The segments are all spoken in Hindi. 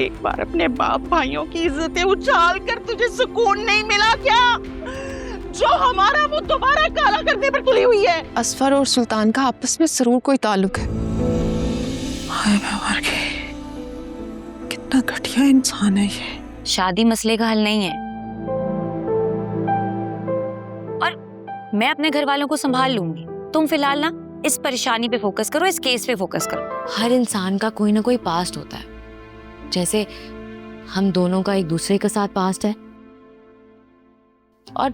एक बार अपने बाप भाइयों की इज्जतें उछाल कर तुझे सुकून नहीं मिला क्या? जो हमारा वो दोबारा काला करने पर तुली हुई है। असफर और सुल्तान का आपस में जरूर कोई ताल्लुक है। हाय मैं मर गई, कितना घटिया इंसान है ये। शादी मसले का हल नहीं है और मैं अपने घर वालों को संभाल लूंगी। तुम फिलहाल ना इस परेशानी पे फोकस करो, इस केस पे फोकस करो। हर इंसान का कोई ना कोई पास्ट होता है, जैसे हम दोनों का एक दूसरे के साथ पास्ट है, और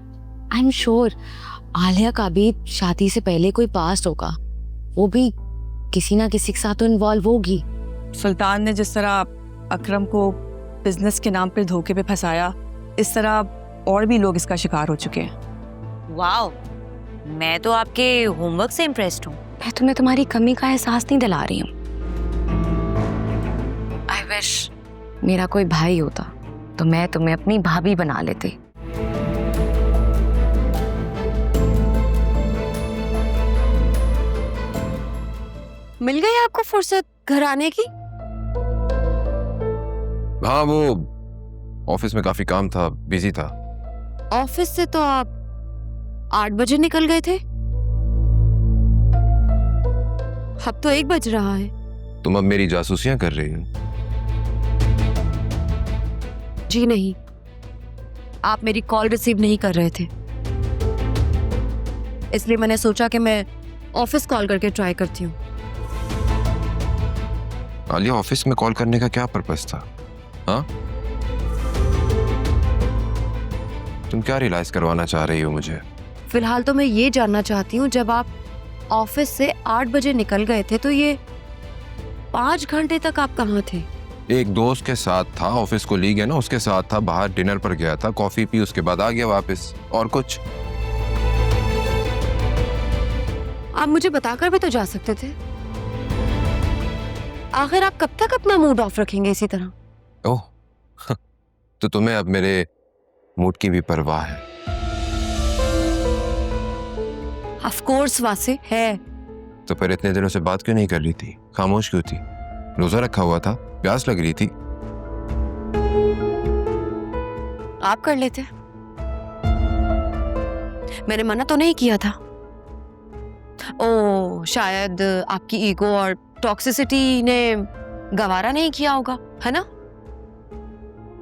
आई एम श्योर आलिया का भी शादी से पहले कोई पास्ट होगा। वो भी किसी ना किसी के साथ तो इन्वॉल्व होगी। सुल्तान ने जिस तरह अकरम को बिजनेस के नाम पर धोखे पे फंसाया, इस तरह और भी लोग इसका शिकार हो चुके हैं। वाओ, मैं तो आपके होमवर्क से इम्प्रेस्ड हूँ। मैं तुम्हें तुम्हारी कमी का एहसास नहीं दिला रही हूँ। आई विश मेरा कोई भाई होता तो मैं तुम्हें अपनी भाभी बना लेती। मिल गई आपको फुर्सत घर आने की? हाँ, वो ऑफिस में काफी काम था, बिजी था। ऑफिस से तो आप 8 बजे निकल गए थे, अब तो 1 बज रहा है। तुम अब मेरी जासूसियां कर रही हो? जी नहीं, आप मेरी कॉल रिसीव नहीं कर रहे थे, इसलिए मैंने सोचा कि मैं ऑफिस कॉल करके ट्राई करती हूँ। आलिया, ऑफिस में कॉल करने का क्या पर्पस था? हाँ, तुम क्या रियलाइज करवाना चाह रही हो मुझे? फिलहाल तो मैं ये जानना चाहती हूँ, जब आप ऑफिस से 8 बजे निकल गए थे तो ये 5 घंटे तक आप कहाँ थे? एक दोस्त के साथ था, ऑफिस को ली गया ना, उसके साथ था, बाहर डिनर पर गया था, कॉफी पी, उसके बाद आ गया वापस। और कुछ? आप मुझे बताकर भी तो जा सकते थे। आखिर आप कब तक अपना मूड ऑफ रखेंगे इसी तरह? ओह, तो तुम्हें अब मेरे मूड की भी परवाह है? ऑफ कोर्स वासे है। तो फिर इतने दिनों से बात क्यों नहीं कर रही थी? खामोश क्यों थी? रोजा रखा हुआ था, प्यास लग रही थी। आप कर लेते, मैंने मना तो नहीं किया था। ओ, शायद आपकी ईगो और टॉक्सिसिटी ने गवारा नहीं किया होगा, है ना?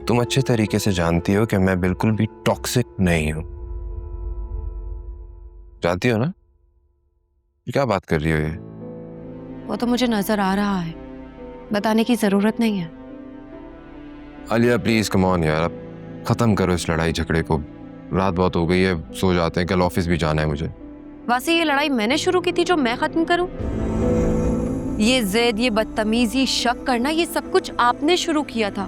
तुम अच्छे तरीके से जानती हो कि मैं बिल्कुल भी टॉक्सिक नहीं हूं। जानती हो ना? क्या बात कर रही हो ये? वो तो मुझे नजर आ रहा है, बताने की जरूरत नहीं है। आलिया प्लीज कम ऑन यार, अब खत्म करो इस लड़ाई झगड़े को। रात बहुत हो गई है, सो जाते हैं, कल ऑफिस भी जाना है मुझे। वासी, ये लड़ाई मैंने शुरू की थी जो मैं खत्म करूं? ये जिद, ये बदतमीजी, शक करना, ये सब कुछ आपने शुरू किया था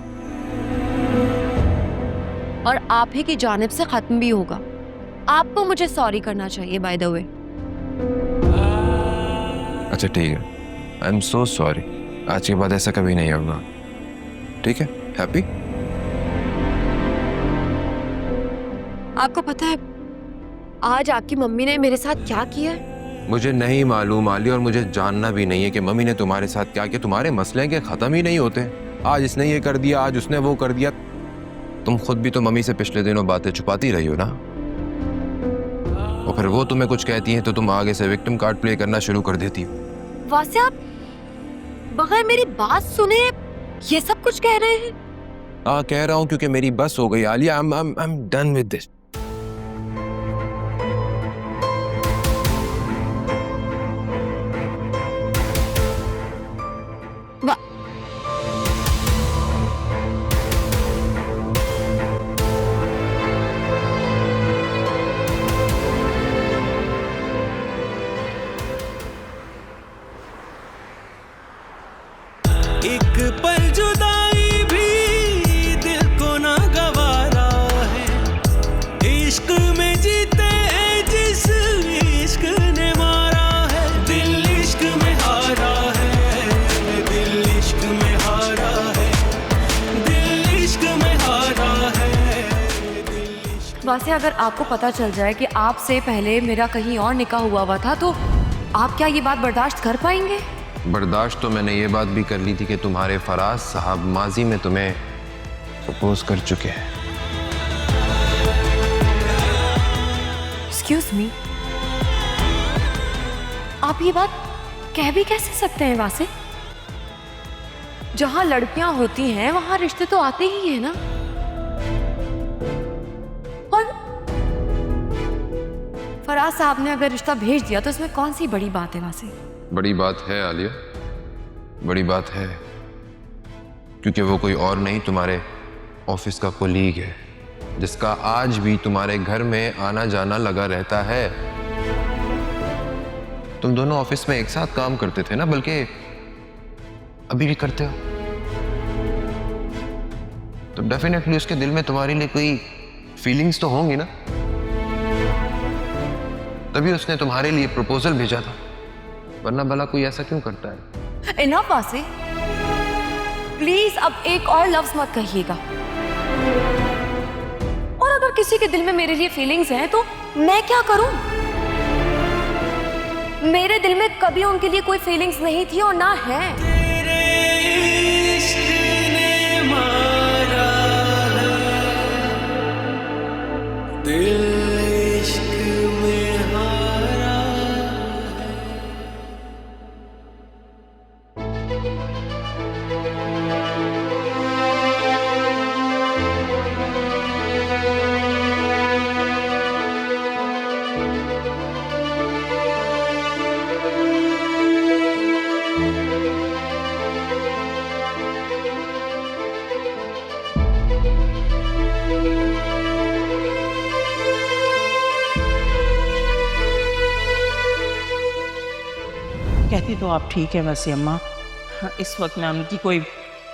और आप ही की जानिब से खत्म भी होगा। आपको मुझे सॉरी करना चाहिए बाय द वे। अच्छा ठीक है, आई एम सो सॉरी। आज के बाद ऐसा कभी नहीं होगा, ठीक है? हैप्पी? आपको पता है आज आपकी मम्मी ने मेरे साथ क्या किया है? मुझे नहीं मालूम आलिया, और मुझे जानना भी नहीं है कि मम्मी ने तुम्हारे साथ क्या किया। तुम्हारे मसले के खत्म ही नहीं होते। आज इसने ये कर दिया, आज उसने वो कर दिया। तुम खुद भी तो मम्मी से पिछले दिनों बातें छुपाती रही हो ना, और फिर वो तुम्हें कुछ कहती हैं तो तुम आगे से विक्टिम कार्ड प्ले करना शुरू कर देती हो। वासे, आप बगैर मेरी बात सुने ये सब कुछ कह रहे हैं? हाँ, कह रहा हूँ क्योंकि मेरी बस हो गई Alia. I am done with this. एक पल जुदाई भी दिल को ना गवारा है। इश्क में जीते हैं जिस इश्क ने मारा है। दिल इश्क में हारा है, दिल इश्क में हारा है, दिल इश्क में हारा है, दिल इश्क। वासे, अगर आपको पता चल जाए कि आपसे पहले मेरा कहीं और निकाह हुआ था तो आप क्या ये बात बर्दाश्त कर पाएंगे? बर्दाश्त तो मैंने ये बात भी कर ली थी कि तुम्हारे फराज साहब माजी में तुम्हें प्रपोज कर चुके हैं। एक्सक्यूज मी, आप ये बात कह भी कैसे सकते हैं वासे? जहां लड़कियां होती हैं वहां रिश्ते तो आते ही हैं ना। और फराज साहब ने अगर रिश्ता भेज दिया तो इसमें कौन सी बड़ी बात है वासे? बड़ी बात है आलिया, बड़ी बात है, क्योंकि वो कोई और नहीं तुम्हारे ऑफिस का कोलीग है जिसका आज भी तुम्हारे घर में आना जाना लगा रहता है। तुम दोनों ऑफिस में एक साथ काम करते थे ना, बल्कि अभी भी करते हो, तो डेफिनेटली उसके दिल में तुम्हारे लिए कोई फीलिंग्स तो होंगी ना, तभी उसने तुम्हारे लिए प्रपोजल भेजा था, वरना भला कोई ऐसा क्यों करता है? इनफ वासे, प्लीज अब एक और लफ्ज मत कहिएगा। और अगर किसी के दिल में मेरे लिए फीलिंग्स हैं तो मैं क्या करूं? मेरे दिल में कभी उनके लिए कोई फीलिंग्स नहीं थी और ना है। तेरे इश्क ने मारा दिल, इश्क में हारा। कहती तो आप ठीक है वैसे अम्मा, हाँ, इस वक्त मैं उनकी कोई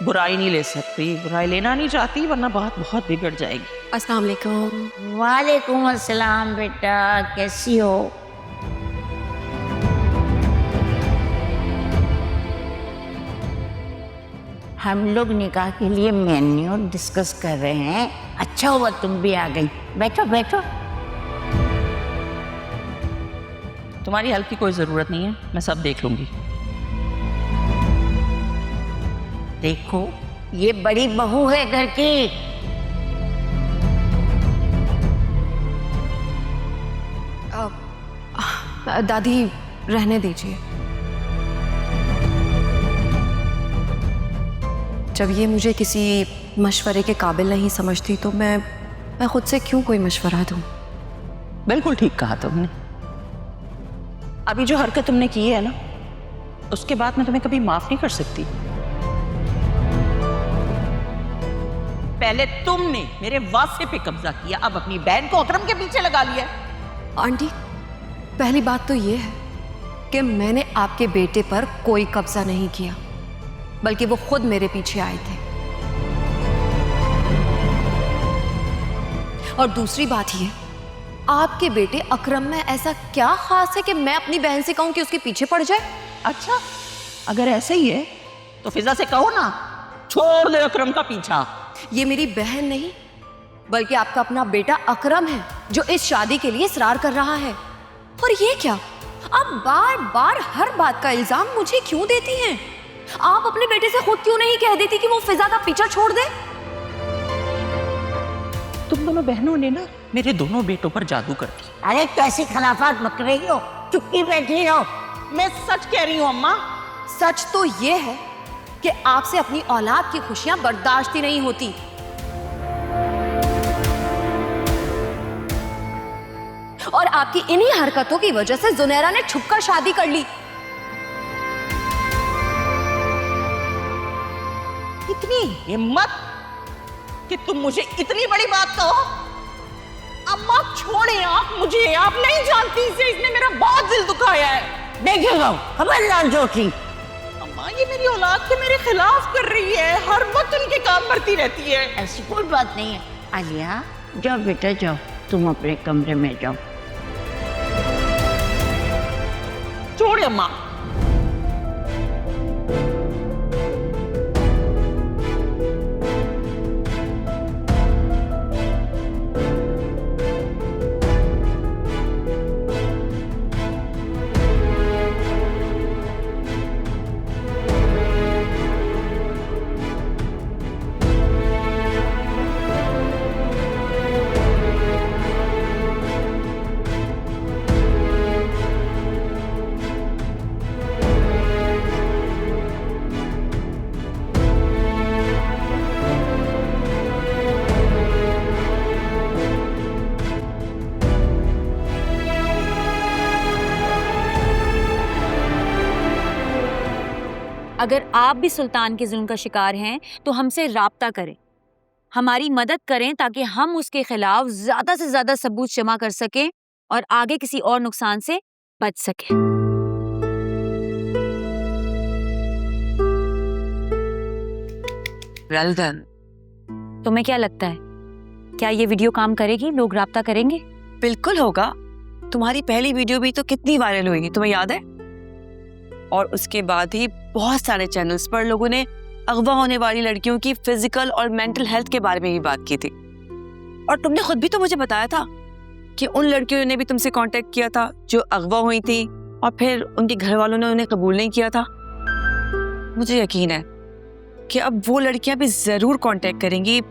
बुराई नहीं ले सकती, बुराई लेना नहीं चाहती, वरना बात बहुत बिगड़ जाएगी। अस्सलाम वालेकुम। वालेकुम अस्सलाम बेटा, कैसी हो? हम लोग निकाह के लिए मेन्यू डिस्कस कर रहे हैं। अच्छा हुआ तुम भी आ गई, बैठो बैठो। तुम्हारी हेल्प की कोई ज़रूरत नहीं है, मैं सब देख लूंगी। देखो ये बड़ी बहू है घर की। दादी रहने दीजिए, जब ये मुझे किसी मशवरे के काबिल नहीं समझती तो मैं खुद से क्यों कोई मशवरा दूं? बिल्कुल ठीक कहा तुमने। अभी जो हरकत तुमने की है ना, उसके बाद मैं तुम्हें कभी माफ नहीं कर सकती। पहले तुमने मेरे वासे पे कब्जा किया, अब अपनी बहन को अकरम के पीछे लगा लिया। आंटी, पहली बात तो ये है कि मैंने आपके बेटे पर कोई कब्जा नहीं किया, बल्कि वो खुद मेरे पीछे आए थे। और दूसरी बात ये, आपके बेटे अकरम में ऐसा क्या खास है कि मैं अपनी बहन से कहूं कि उसके पीछे पड़ जाए? अच्छा, अगर ऐसे ही है तो फिजा से कहो ना, छोड़ दे अकरम का पीछा। ये मेरी बहन नहीं, बल्कि आपका अपना बेटा अकरम है जो इस शादी के लिए इसरार कर रहा है। और ये क्या, आप बार बार हर बात का इल्जाम मुझे क्यों देती हैं? आप अपने बेटे से खुद क्यों नहीं कह देती कि वो फिजा का पीछा छोड़ दे? तुम दोनों बहनों ने ना मेरे दोनों बेटों पर जादू कर दिया। अरे कैसी खिलाफत बक रही हो, चुप्पी बैठी हो। मैं सच कह रही हूँ अम्मा। सच तो ये है कि आपसे अपनी औलाद की खुशियां बर्दाश्त ही नहीं होती। और आपकी इन्हीं हरकतों की वजह से जुनैरा ने छुपकर शादी कर ली। इतनी हिम्मत कि तुम मुझे इतनी बड़ी बात कहो। अम्मा छोड़े आप मुझे, आप नहीं जानती इसे, इसने मेरा बहुत दिल दुखाया है। देखिएगा खबरदार जोशी। अम्मा ये मेरी औलाद के मेरे खिलाफ कर रही है, हर वक्त उनके काम करती रहती है। ऐसी कोई बात नहीं है। आलिया जाओ बेटा जाओ, तुम अपने कमरे में जाओ। छोड़े अम्मा। अगर आप भी सुल्तान के जुल्म का शिकार हैं तो हमसे राब्ता करें, हमारी मदद करें ताकि हम उसके खिलाफ ज्यादा से ज्यादा सबूत जमा कर सकें और आगे किसी और नुकसान से बच सकें। Well done. तुम्हें क्या लगता है, क्या ये वीडियो काम करेगी? लोग राब्ता करेंगे? बिल्कुल होगा। तुम्हारी पहली वीडियो भी तो कितनी वायरल हुई, तुम्हें याद है? और उसके बाद ही बहुत सारे चैनल्स पर लोगों ने अगवा होने वाली लड़कियों की फिजिकल और मेंटल हेल्थ के बारे में भी बात की थी। और तुमने खुद भी तो मुझे बताया था कि उन लड़कियों ने भी तुमसे कांटेक्ट किया था जो अगवा हुई थी और फिर उनके घर वालों ने उन्हें कबूल नहीं किया था। मुझे यकीन है कि अब वो लड़कियां भी जरूर कांटेक्ट करेंगी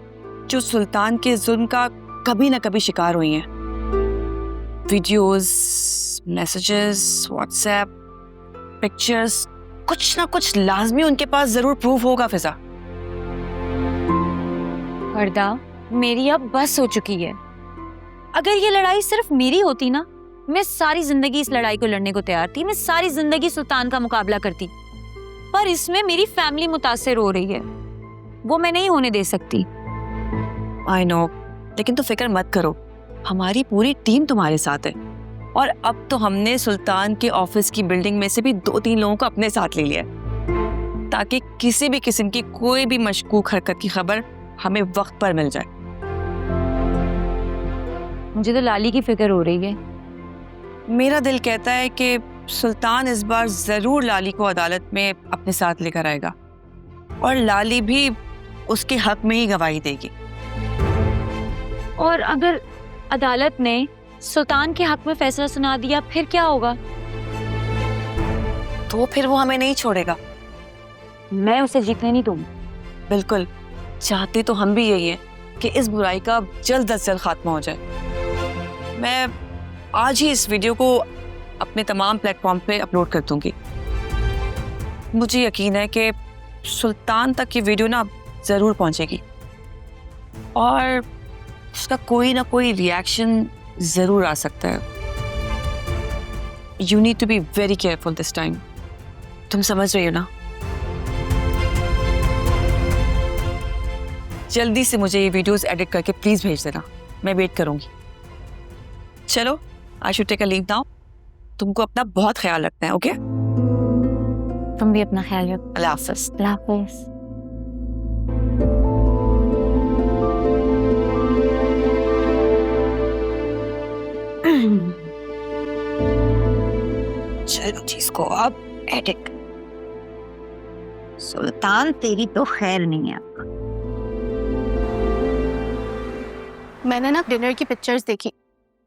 जो सुल्तान के जुल्म का कभी ना कभी शिकार हुई हैं। वीडियोस, मैसेजेस, व्हाट्सएप, पिक्चर्स, कुछ ना कुछ लाजमी उनके पास जरूर प्रूफ होगा। फिजा, पर्दा, मेरी अब बस हो चुकी है। अगर ये लड़ाई सिर्फ मेरी होती ना, मैं सारी जिंदगी इस लड़ाई को लड़ने को तैयार थी, मैं सारी जिंदगी सुल्तान का मुकाबला करती। पर इसमें मेरी फैमिली मुतासिर हो रही है, वो मैं नहीं होने दे सकती। आई नो, लेकिन तो फिक्र मत करो, हमारी पूरी टीम तुम्हारे साथ है। और अब तो हमने सुल्तान के ऑफिस की बिल्डिंग में से भी 2-3 लोगों को अपने साथ ले लिया है, ताकि किसी भी किस्म की कोई भी मशकूक हरकत की खबर हमें वक्त पर मिल जाए। मुझे तो लाली की फिक्र हो रही है। मेरा दिल कहता है कि सुल्तान इस बार जरूर लाली को अदालत में अपने साथ लेकर आएगा और लाली भी उसके हक में ही गवाही देगी। और अगर अदालत ने सुल्तान के हक में फैसला सुना दिया, फिर क्या होगा? तो फिर वो हमें नहीं छोड़ेगा। मैं उसे जीतने नहीं दूंगी। बिल्कुल, चाहते तो हम भी यही है कि इस बुराई का जल्द अज जल्द खात्मा हो जाए। मैं आज ही इस वीडियो को अपने तमाम प्लेटफॉर्म पे अपलोड कर दूंगी। मुझे यकीन है कि सुल्तान तक ये वीडियो ना जरूर पहुंचेगी और उसका कोई ना कोई रिएक्शन जरूर आ सकता है। You need to be very careful this time. तुम समझ रही हो ना? जल्दी से मुझे ये वीडियोस एडिट करके प्लीज भेज देना, मैं वेट करूंगी। चलो, I should take a leave now. तुमको अपना बहुत ख्याल रखना है, ओके? तुम भी अपना ख्याल रखो। अल्लाह हाफ़िज़। अल्लाह हाफ़िज़। चलो चीज को अब एडिट। सुल्तान, तेरी तो खैर नहीं है। मैंने ना डिनर की पिक्चर्स देखी,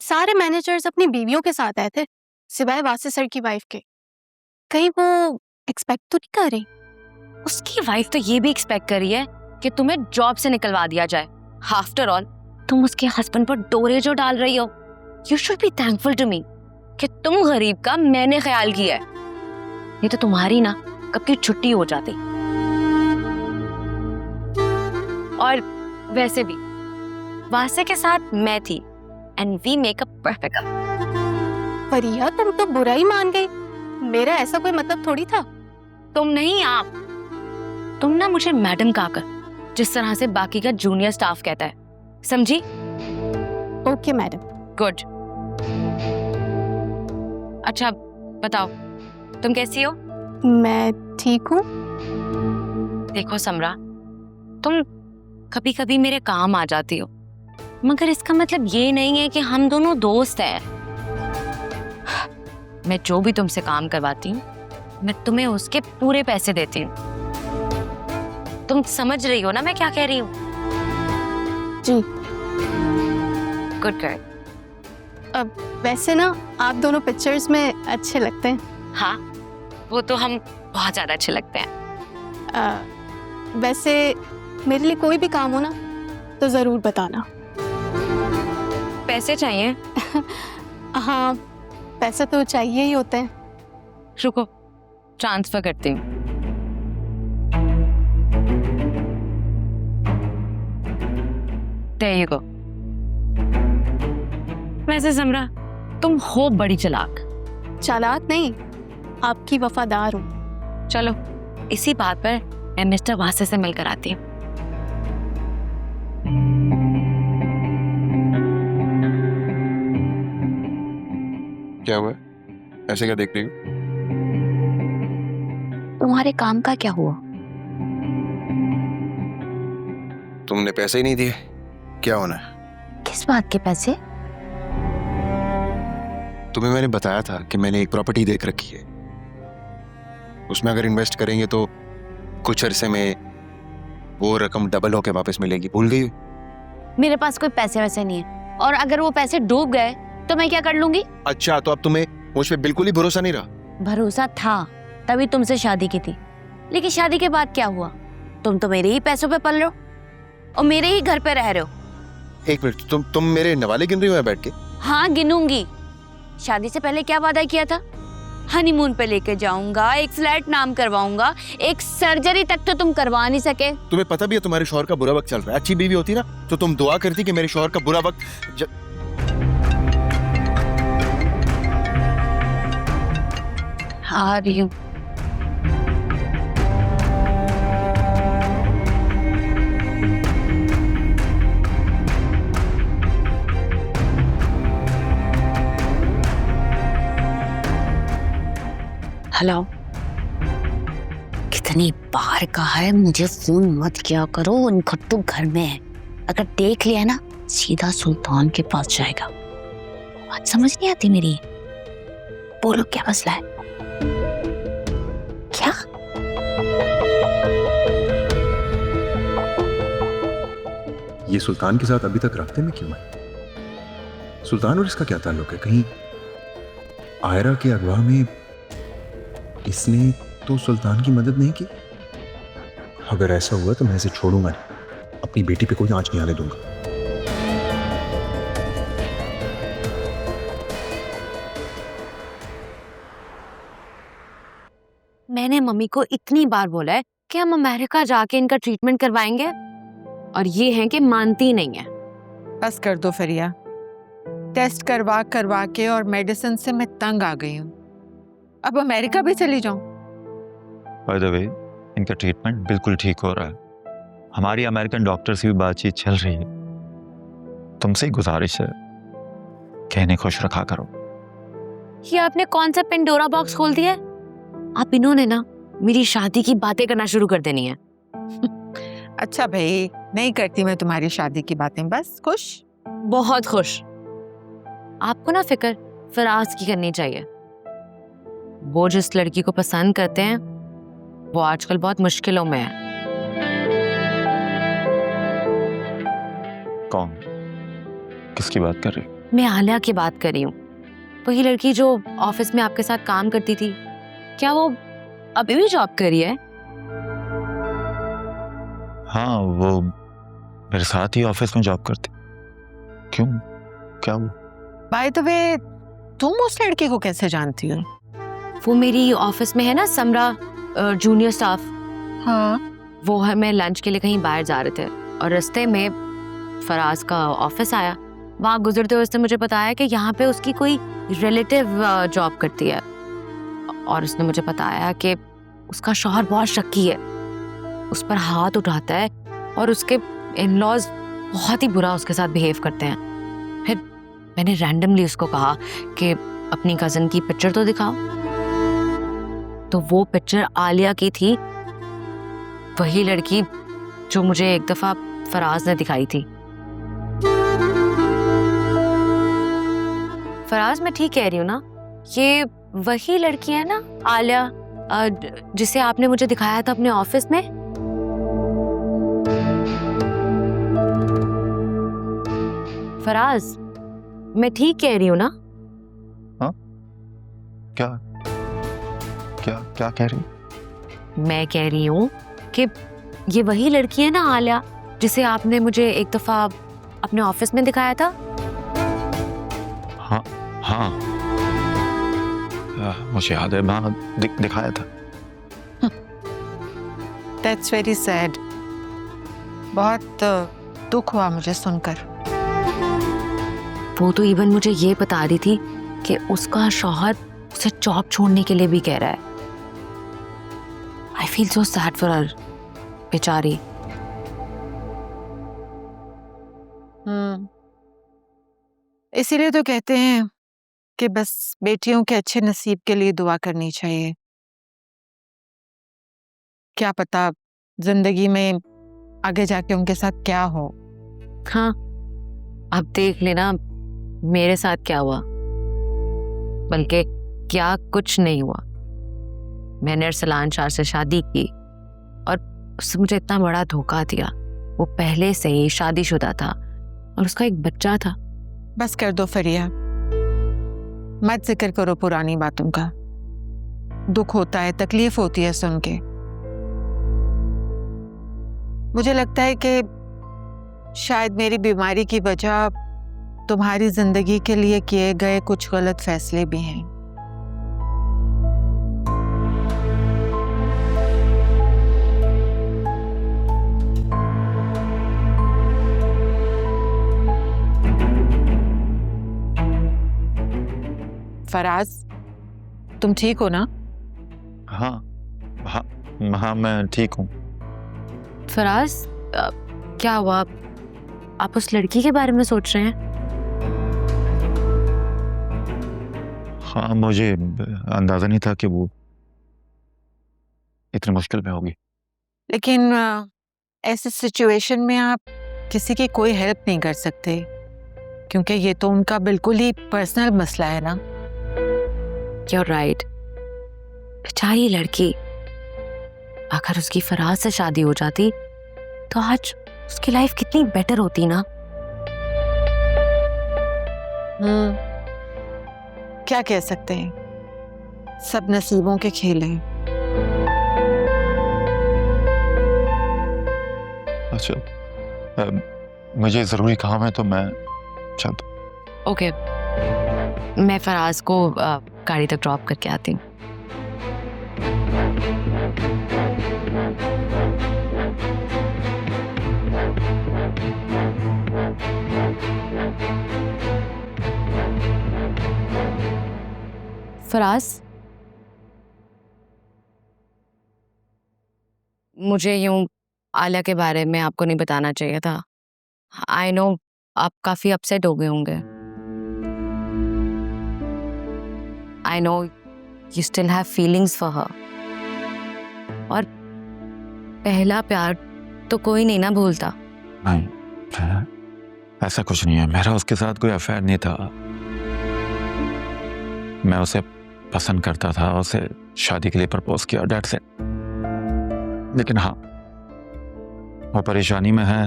सारे मैनेजर्स अपनी बीवियों के साथ आए थे सिवाय वासे सर की वाइफ के। कहीं वो एक्सपेक्ट तो नहीं कर रही? उसकी वाइफ तो ये भी एक्सपेक्ट कर रही है कि तुम्हें जॉब से निकलवा दिया जाए। आफ्टर ऑल, तुम उसके हस्बैंड पर डोरे जो डाल रही हो। You should be thankful to me कि तुम गरीब का मैंने ख्याल किया है। ये तो तुम्हारी ना कब की छुट्टी हो जाती। और वैसे भी वासे के साथ मैं थी and we make a perfect couple. परिया, तुम तो बुरा ही मान गई। मेरा ऐसा कोई मतलब थोड़ी था। तुम नहीं, आप। तुम ना मुझे मैडम कहकर, जिस तरह से बाकी का जूनियर स्टाफ कहता है, समझी? Okay madam. गुड। अच्छा बताओ, तुम कैसी हो? मैं ठीक हूँ। देखो समरा, तुम कभी कभी मेरे काम आ जाती हो, मगर इसका मतलब ये नहीं है कि हम दोनों दोस्त हैं। मैं जो भी तुमसे काम करवाती हूँ, मैं तुम्हें उसके पूरे पैसे देती हूँ। तुम समझ रही हो ना मैं क्या कह रही हूँ? जी। Good girl. अब वैसे ना आप दोनों पिक्चर्स में अच्छे लगते हैं। हाँ, वो तो हम बहुत ज्यादा अच्छे लगते हैं। वैसे मेरे लिए कोई भी काम हो ना तो जरूर बताना। पैसे चाहिए? हाँ, पैसे तो चाहिए ही होते हैं। रुको, ट्रांसफर करती हूँ। There you go। वैसे समरा, तुम हो बड़ी चालाक। चालाक नहीं, आपकी वफादार हूँ। चलो इसी बात पर मैं मिस्टर वासे से मिलकर आती हूँ। क्या हुआ? ऐसे क्या देख रही हो? तुम्हारे काम का क्या हुआ? तुमने पैसे ही नहीं दिए, क्या होना है? किस बात के पैसे? तुम्हें मैंने बताया था कि मैंने एक प्रॉपर्टी देख रखी है, उसमें अगर इन्वेस्ट करेंगे तो कुछ अरसे में वो रकम डबल होके वापस मिलेगी। भूल गई? मेरे पास कोई पैसे वैसे नहीं है, और अगर वो पैसे डूब गए तो मैं क्या कर लूंगी? अच्छा, तो अब तुम्हें मुझ पे बिल्कुल ही भरोसा नहीं रहा? भरोसा था, तभी तुमसे शादी की थी। लेकिन शादी के बाद क्या हुआ? तुम तो मेरे ही पैसों पे पल रहे हो और मेरे ही घर पे रह रहे हो। एक मिनट, तुम मेरे नवाले गिन रही हो बैठ के? हाँ गिनूंगी। शादी से पहले क्या वादा किया था? हनीमून पे लेके जाऊंगा, एक फ्लैट नाम करवाऊंगा, एक सर्जरी तक तो तुम करवा नहीं सके। तुम्हें पता भी है तुम्हारे शौहर का बुरा वक्त चल रहा है। अच्छी बीवी होती ना तो तुम दुआ करती कि मेरे शौहर का बुरा वक्त आ रही हूँ। हेलो, कितनी बार कहा है मुझे फोन मत किया करो, उन खट्टू घर में है, अगर देख लिया ना सीधा सुल्तान के पास जाएगा। बात समझ नहीं आती मेरी? बोलो क्या मसला है? क्या? ये सुल्तान के साथ अभी तक रास्ते में क्यों है? सुल्तान और इसका क्या ताल्लुक है? कहीं आयरा के अगवा में इसने तो सुल्तान की मदद नहीं की? अगर ऐसा हुआ तो मैं इसे छोड़ूंगा नहीं, अपनी बेटी पे कोई आंच नहीं आने दूंगा। मैंने मम्मी को इतनी बार बोला है कि हम अमेरिका जाके इनका ट्रीटमेंट करवाएंगे, और ये है कि मानती नहीं है। बस कर दो फरिया, टेस्ट करवा करवा के और मेडिसिन से मैं तंग आ गई हूँ। अब अमेरिका भी चली जाऊं? बाय द वे, इनका ट्रीटमेंट बिल्कुल ठीक हो रहा है। हमारी अमेरिकन डॉक्टर से भी बातचीत चल रही है। तुमसे ही गुजारिश है कि इन्हें खुश रखा करो। ये आपने कौन सा पेंडोरा बॉक्स खोल दिया है? आप इन्होंने ना मेरी शादी की बातें करना शुरू कर देनी है। अच्छा भाई, नहीं करती मैं तुम्हारी शादी की बातें, बस खुश। बहुत खुश। आपको ना फिक्र फराज की करनी चाहिए। वो जिस लड़की को पसंद करते हैं वो आजकल बहुत मुश्किलों में है। कौन? किसकी बात कर रही? मैं आलिया की बात कर रही हूँ। वही लड़की जो ऑफिस में आपके साथ काम करती थी, क्या वो अभी भी जॉब कर रही है? हाँ, वो मेरे साथ ही ऑफिस में जॉब करती। क्यों, क्या हुआ? बाय द वे, तुम उस लड़की को कैसे जानती हो? वो मेरी ऑफिस में है ना, समरा, जूनियर स्टाफ। हाँ, वो हमें लंच के लिए कहीं बाहर जा रहे थे और रास्ते में फराज का ऑफिस आया। वहाँ गुजरते हुए उसने मुझे बताया कि यहाँ पे उसकी कोई रिलेटिव जॉब करती है, और उसने मुझे बताया कि उसका शौहर बहुत शक्की है, उस पर हाथ उठाता है और उसके इन-लॉज बहुत ही बुरा उसके साथ बिहेव करते हैं। फिर मैंने रैंडमली उसको कहा कि अपनी कज़न की पिक्चर तो दिखाओ, तो वो पिक्चर आलिया की थी, वही लड़की जो मुझे एक दफ़ा फराज ने दिखाई थी। फराज, मैं ठीक कह रही हूँ ना? ये वही लड़की है ना आलिया, जिसे आपने मुझे दिखाया था अपने ऑफिस में? फराज, मैं ठीक कह रही हूँ ना? हाँ? क्या क्या क्या कह रही? मैं कह रही हूँ कि ये वही लड़की है ना आलिया, जिसे आपने मुझे एक दफा अपने ऑफिस में दिखाया था? हाँ हाँ, मुझे याद है, वहाँ दिखाया था। That's very sad. बहुत दुख हुआ मुझे सुनकर। वो तो इवन मुझे ये बता रही थी कि उसका शौहर उसे जॉब छोड़ने के लिए भी कह रहा है। I feel so sad for her, बेचारी। इसीलिए तो कहते हैं कि बस बेटियों के अच्छे नसीब के लिए दुआ करनी चाहिए। क्या पता जिंदगी में आगे जाके उनके साथ क्या हो। हाँ, अब देख लेना मेरे साथ क्या हुआ, बल्कि क्या कुछ नहीं हुआ। मैंने अरसलान शाह से शादी की और उसने मुझे इतना बड़ा धोखा दिया। वो पहले से ही शादीशुदा था और उसका एक बच्चा था। बस कर दो फरिया, मत जिक्र करो पुरानी बातों का। दुख होता है, तकलीफ होती है सुन के। मुझे लगता है कि शायद मेरी बीमारी की वजह तुम्हारी जिंदगी के लिए किए गए कुछ गलत फैसले भी हैं। फराज, तुम ठीक हो ना? हाँ हाँ हाँ, मैं ठीक हूँ। फराज, क्या हुआ? आप उस लड़की के बारे में सोच रहे हैं? हाँ, मुझे अंदाजा नहीं था कि वो इतनी मुश्किल में होगी। लेकिन ऐसे सिचुएशन में आप किसी की कोई हेल्प नहीं कर सकते, क्योंकि ये तो उनका बिल्कुल ही पर्सनल मसला है ना। You're right. बेचारी लड़की, अगर उसकी फराज से शादी हो जाती तो आज उसकी लाइफ कितनी बेटर होती ना। क्या कह सकते हैं, सब नसीबों के खेल हैं। अच्छा, मुझे जरूरी काम है तो मैं चलता हूँ। ओके, मैं फराज को गाड़ी तक ड्रॉप करके आती हूँ। फराज, मुझे यूं आलिया के बारे में आपको नहीं बताना चाहिए था। आई नो आप काफी अपसेट हो गए होंगे। I know you still have feelings for her. और पहला प्यार तो कोई नहीं ना भूलता। नहीं, ऐसा कुछ नहीं है। मेरा उसके साथ कोई अफेयर नहीं था। मैं उसे पसंद करता था, उसे शादी के लिए प्रपोज किया, डेट्स इट। लेकिन हाँ, वो परेशानी में है,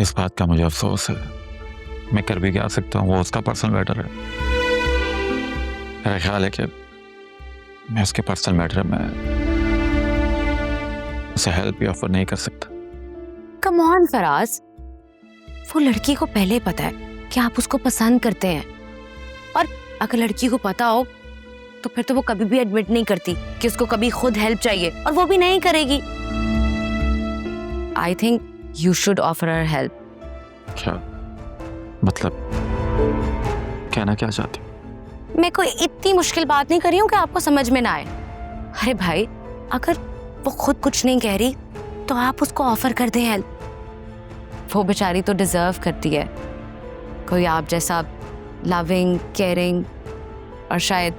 इस बात का मुझे अफसोस है। मैं कर भी क्या सकता हूँ, वो उसका पर्सनल मैटर है। मेरा ख्याल है कि मैं उसके पर्सनल मैटर में उसे हेल्प भी ऑफर नहीं कर सकता। कम ऑन फराज, वो लड़की को पहले ही पता है कि आप उसको पसंद करते हैं, और अगर लड़की को पता हो तो फिर तो वो कभी भी एडमिट नहीं करती कि उसको कभी खुद हेल्प चाहिए, और वो भी नहीं करेगी। I think you should offer her help. क्या मतलब, कहना क्या चाहती? मैं कोई इतनी मुश्किल बात नहीं कर रही हूँ कि आपको समझ में ना आए। अरे भाई, अगर वो खुद कुछ नहीं कह रही तो आप उसको ऑफर कर दें हेल्प। वो बेचारी तो डिजर्व करती है कोई आप जैसा लविंग, केयरिंग और शायद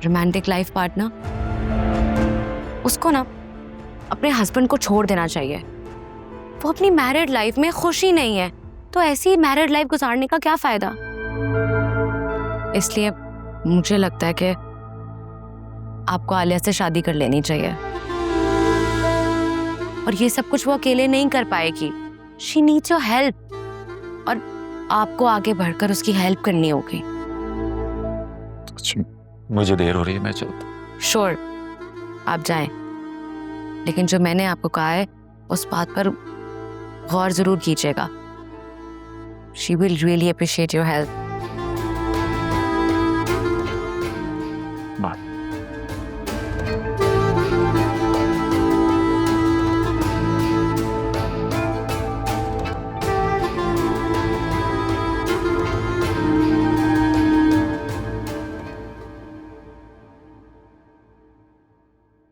रोमांटिक लाइफ पार्टनर। उसको ना अपने हस्बैंड को छोड़ देना चाहिए। वो अपनी मैरिड लाइफ में खुशी नहीं है, तो ऐसी मैरिड लाइफ गुजारने का क्या फायदा। इसलिए मुझे लगता है कि आपको आलिया से शादी कर लेनी चाहिए, और ये सब कुछ वो अकेले नहीं कर पाएगी। शी नीड्स योर हेल्प, और आपको आगे बढ़कर उसकी हेल्प करनी होगी। मुझे देर हो रही है, मैं चलता हूँ। श्योर, आप जाएं, लेकिन जो मैंने आपको कहा है उस बात पर गौर जरूर कीजिएगा। She will really appreciate your help. Bye.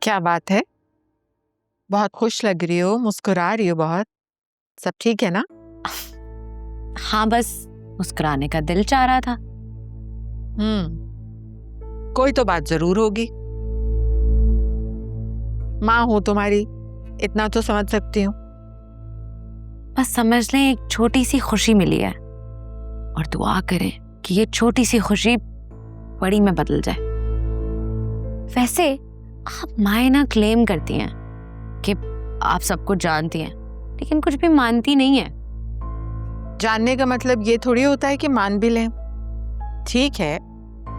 क्या बात है, बहुत खुश लग रही हो, मुस्कुरा रही हो बहुत। सब ठीक है ना? हाँ, बस मुस्कुराने का दिल चाह रहा था। कोई तो बात जरूर होगी। माँ हो तुम्हारी, इतना तो समझ सकती हूँ। बस समझ लें एक छोटी सी खुशी मिली है और दुआ करें कि ये छोटी सी खुशी बड़ी में बदल जाए। वैसे आप माए ना क्लेम करती हैं कि आप सब कुछ जानती हैं, लेकिन कुछ भी मानती नहीं है। जानने का मतलब ये थोड़ी होता है कि मान भी लें। ठीक है,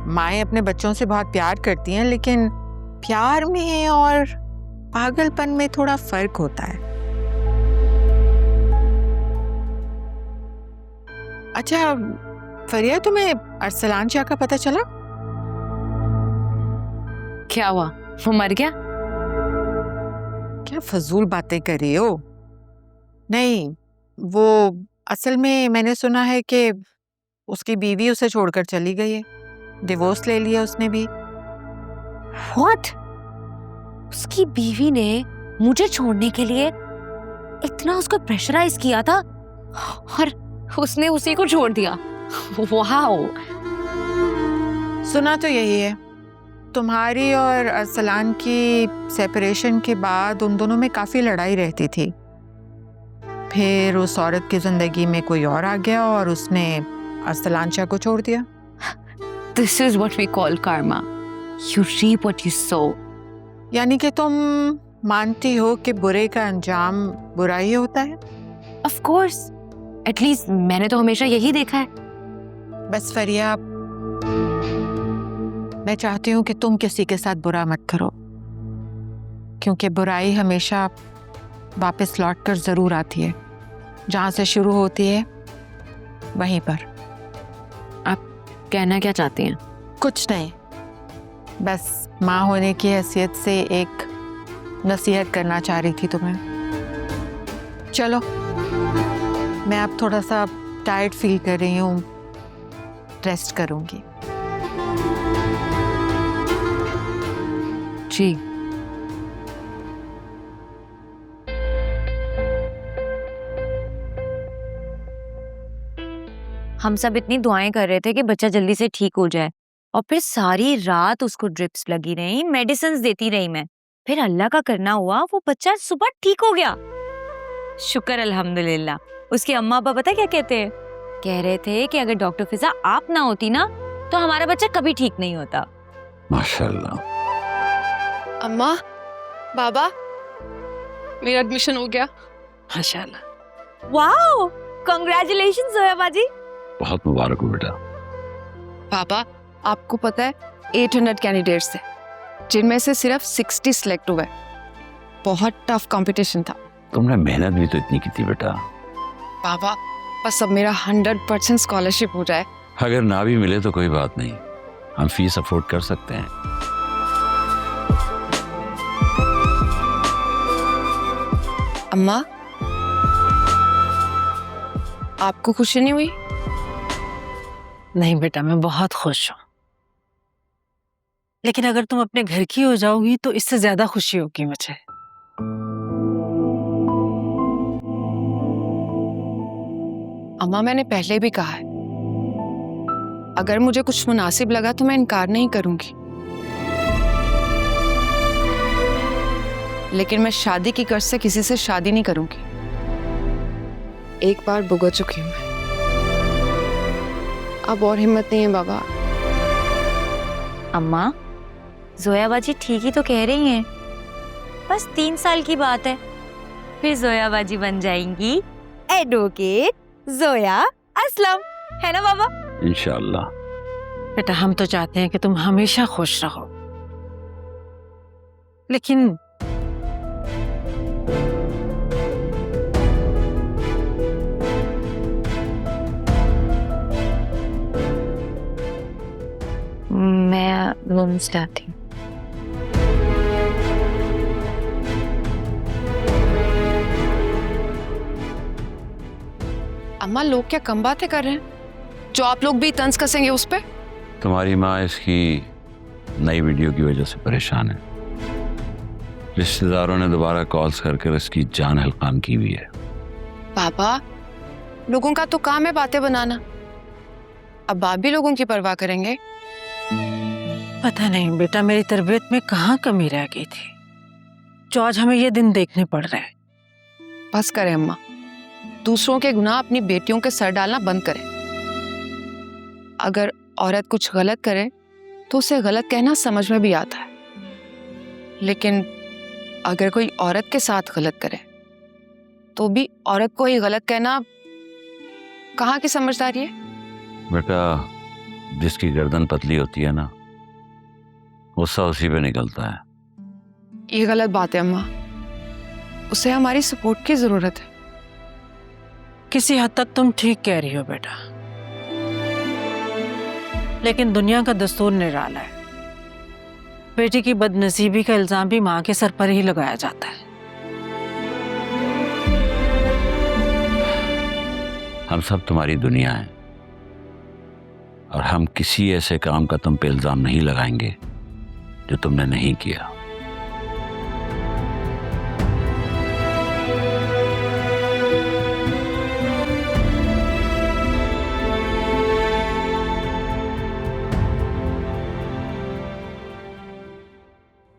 माएँ अपने बच्चों से बहुत प्यार करती हैं, लेकिन प्यार में और पागलपन में थोड़ा फर्क होता है। अच्छा फरिया, तुम्हें अरसलान शाह का पता चला? क्या हुआ, वो मर गया? क्या फजूल बातें कर रही हो? नहीं, वो असल में मैंने सुना है कि उसकी बीवी उसे छोड़कर चली गई है। डिवोर्स ले लिया उसने भी। What? उसकी बीवी ने मुझे छोड़ने के लिए इतना उसको प्रेशराइज किया था और उसने उसी को छोड़ दिया। वाओ! सुना तो यही है। तुम्हारी और अरसलान की सेपरेशन के बाद उन दोनों में काफी लड़ाई रहती थी। फिर उस औरत की जिंदगी में कोई और आ गया और उसने अरसलान शाह को छोड़ दिया। This is what we call karma. You reap what you sow. यानी कि तुम मानती हो कि बुरे का अंजाम बुरा ही होता है? Of course. At least मैंने तो हमेशा यही देखा है। बस फरिया, मैं चाहती हूँ कि तुम किसी के साथ बुरा मत करो, क्योंकि बुराई हमेशा वापस लौट कर जरूर आती है। जहाँ से शुरू होती है वहीं पर। आप कहना क्या चाहती हैं? कुछ नहीं, बस माँ होने की हैसियत से एक नसीहत करना चाह रही थी तुम्हें। चलो, मैं अब थोड़ा सा टायर्ड फील कर रही हूँ, रेस्ट करूँगी। जी। हम सब इतनी दुआएं कर रहे थे कि बच्चा जल्दी से ठीक हो जाए, और फिर सारी रात उसको ड्रिप्स लगी रही, मेडिसिन देती रही मैं। फिर अल्लाह का करना हुआ, वो बच्चा सुबह ठीक हो गया। शुक्र अल्हम्दुलिल्लाह। उसके अम्मा अब्बा पता क्या कहते हैं? कह रहे थे कि अगर डॉक्टर फिजा आप ना होती ना तो हमारा बच्चा कभी ठीक नहीं होता। माशाल्लाह। अम्मा, बाबा, मेरा एडमिशन हो गया। माशाल्लाह। वाओ, कांग्रेचुलेशंस जोया बाजी। बहुत मुबारक हो बेटा। पापा, आपको पता है 800 कैंडिडेट्स थे, जिनमें से सिर्फ 60 सिलेक्ट हुए। बहुत टफ कंपटीशन था। तुमने मेहनत भी तो इतनी की थी बेटा। पापा, बस अब मेरा 100% स्कॉलरशिप हो जाए। अगर ना भी मिले तो कोई बात नहीं, हम फीस अफोर्ड कर सकते हैं। अम्मा, आपको खुशी नहीं हुई? नहीं बेटा, मैं बहुत खुश हूँ, लेकिन अगर तुम अपने घर की हो जाओगी तो इससे ज्यादा खुशी होगी मुझे। अम्मा, मैंने पहले भी कहा है, अगर मुझे कुछ मुनासिब लगा तो मैं इनकार नहीं करूंगी, लेकिन मैं शादी की कर्ज से किसी से शादी नहीं करूंगी। एक बार भुगत चुकी हूं मैं, अब और हिम्मत नहीं है बाबा। अम्मा, जोया बाजी ठीक ही तो कह रही हैं। बस 3 साल की बात है, फिर जोया बाजी बन जाएंगी एडवोकेट जोया असलम, है ना बाबा? इंशाअल्लाह। बेटा, हम तो चाहते हैं कि तुम हमेशा खुश रहो, लेकिन मैं रूम से आती हूँ। अम्मा, लोग क्या कम बातें कर रहे हैं जो आप लोग भी तंज कसेंगे उस पे? तुम्हारी माँ इसकी नई वीडियो की वजह से परेशान है। रिश्तेदारों ने दोबारा कॉल्स करके उसकी जान हल्कान की हुई है। पापा, लोगों का तो काम है बातें बनाना, अब आप भी लोगों की परवाह करेंगे? पता नहीं बेटा, मेरी तरबियत में कहाँ कमी रह गई थी जो आज हमें ये दिन देखने पड़ रहे हैं। बस करें अम्मा, दूसरों के गुनाह अपनी बेटियों के सर डालना बंद करें। अगर औरत कुछ गलत करे तो उसे गलत कहना समझ में भी आता है, लेकिन अगर कोई औरत के साथ गलत करे तो भी औरत को ही गलत कहना कहाँ की समझदारी है? बेटा, जिसकी गर्दन पतली होती है ना, गुस्सा उसी पे निकलता है। ये गलत बात है अम्मा, उसे हमारी सपोर्ट की जरूरत है। किसी हद तक तुम ठीक कह रही हो बेटा, लेकिन दुनिया का दस्तूर निराला है। बेटी की बदनसीबी का इल्जाम भी माँ के सर पर ही लगाया जाता है। हम सब तुम्हारी दुनिया है और हम किसी ऐसे काम का तुम पे इल्जाम नहीं लगाएंगे जो तुमने नहीं किया।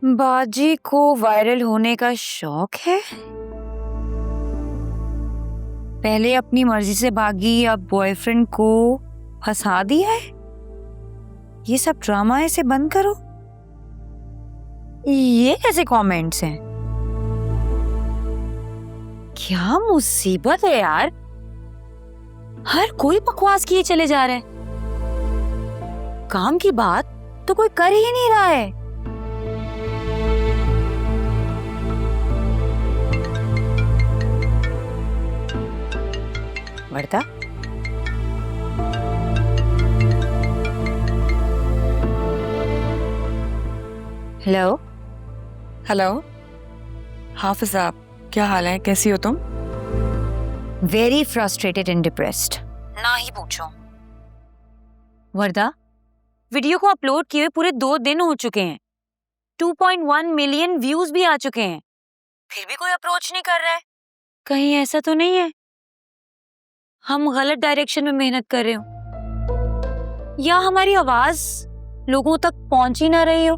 बाजी को वायरल होने का शौक है। पहले अपनी मर्जी से भागी, अब बॉयफ्रेंड को फंसा दिया है। ये सब ड्रामा ऐसे बंद करो। ये कैसे कमेंट्स हैं? क्या मुसीबत है यार, हर कोई बकवास किए चले जा रहा है। काम की बात तो कोई कर ही नहीं रहा है। वर्दा, हेलो। हेलो हाफिज साहब, क्या हाल है, कैसी हो तुम? Very frustrated and depressed. ना ही पूछो। वर्दा, वीडियो को अपलोड किए पूरे 2 दिन हो चुके हैं, 2.1 मिलियन व्यूज भी आ चुके हैं, फिर भी कोई अप्रोच नहीं कर रहा है। कहीं ऐसा तो नहीं है हम गलत डायरेक्शन में मेहनत कर रहे हो, या हमारी आवाज लोगों तक पहुंच ही ना रही हो?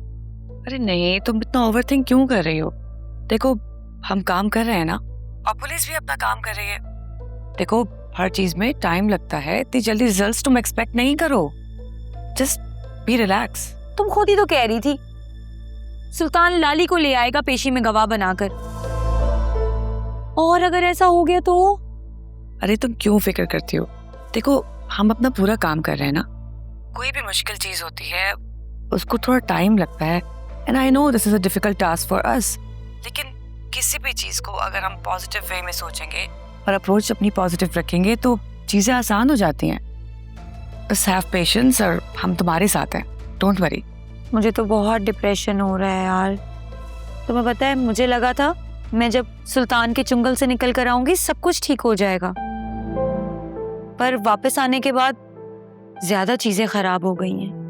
अरे नहीं, तुम इतना ओवरथिंक क्यों कर रही हो? देखो, हम काम कर रहे हैं ना, और पुलिस भी अपना काम कर रही है। देखो, हर चीज में टाइम लगता है, इतनी जल्दी रिजल्ट्स तुम एक्सपेक्ट नहीं करो। Just be relax. तुम खुद ही तो कह रही थी सुल्तान लाली को ले आएगा पेशी में गवाह बनाकर, और अगर ऐसा हो गया तो? अरे तुम क्यों फिक्र करती हो? देखो, हम अपना पूरा काम कर रहे हैं ना। कोई भी मुश्किल चीज होती है उसको थोड़ा टाइम लगता है, and I know this is a difficult task for us, लेकिन किसी भी चीज को अगर हम पॉजिटिव वे में सोचेंगे और अप्रोच अपनी पॉजिटिव रखेंगे तो चीजें आसान हो जाती हैं। बस हैव पेशेंस, और हम तुम्हारे साथ हैं, डोंट वरी। मुझे तो बहुत डिप्रेशन हो रहा है यार। तुम्हें पता है, मुझे लगा था मैं जब सुल्तान के चुंगल से निकल कर आऊंगी सब कुछ ठीक हो जाएगा, पर वापस आने के बाद ज्यादा चीजें खराब हो गई हैं।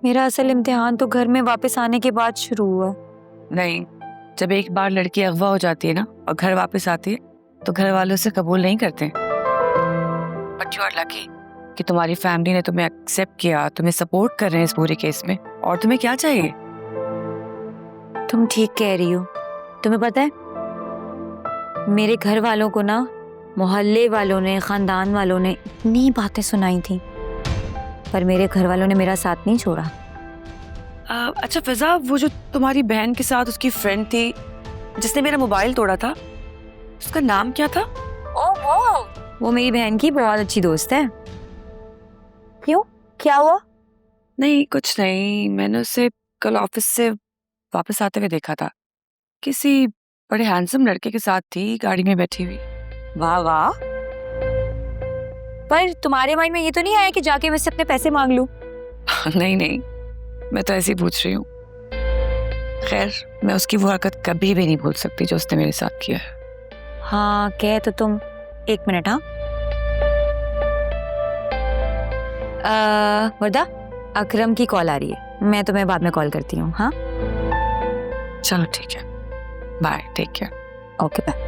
मेरा असल इम्तिहान तो घर में वापस आने के बाद शुरू हुआ। नहीं, जब एक बार लड़की अगवा हो जाती है ना और घर वापस आती है तो घर वालों से कबूल नहीं करते। बट यू आर लकी कि तुम्हारी फैमिली ने तुम्हें एक्सेप्ट किया, तुम्हें सपोर्ट कर रहे हैं इस पूरे केस में, और तुम्हें क्या चाहिए? तुम ठीक कह रही हो। तुम्हें पता है, मेरे घर वालों को ना मोहल्ले वालों ने, खानदान वालों ने इतनी बातें सुनाई थी, पर मेरे घर वालों ने मेरा साथ नहीं छोड़ा। अच्छा फिजा, वो जो तुम्हारी बहन के साथ उसकी फ्रेंड थी जिसने मेरा मोबाइल तोड़ा था, उसका नाम क्या था? वो मेरी बहन की बहुत अच्छी दोस्त है। क्यों, क्या हुआ? नहीं, कुछ नहीं, मैंने उसे कल ऑफिस से वापस आते हुए देखा था, किसी बड़े हैंडसम लड़के के साथ थी, गाड़ी में बैठी हुई। वाह वाह, पर तुम्हारे माइंड में ये तो नहीं आया कि जाके मैं से अपने पैसे मांग लूं? नहीं नहीं, मैं तो ऐसे ही पूछ रही हूँ। खैर, मैं उसकी वो हरकत कभी भी नहीं भूल सकती जो उसने मेरे साथ किया है। हाँ, कह तो तुम। 1 मिनट। हाँ वर्दा, अकरम की कॉल आ रही है। मैं तुम्हें बाद में कॉल करती हूँ। हाँ चलो ठीक है, bye, take care. Okay bye.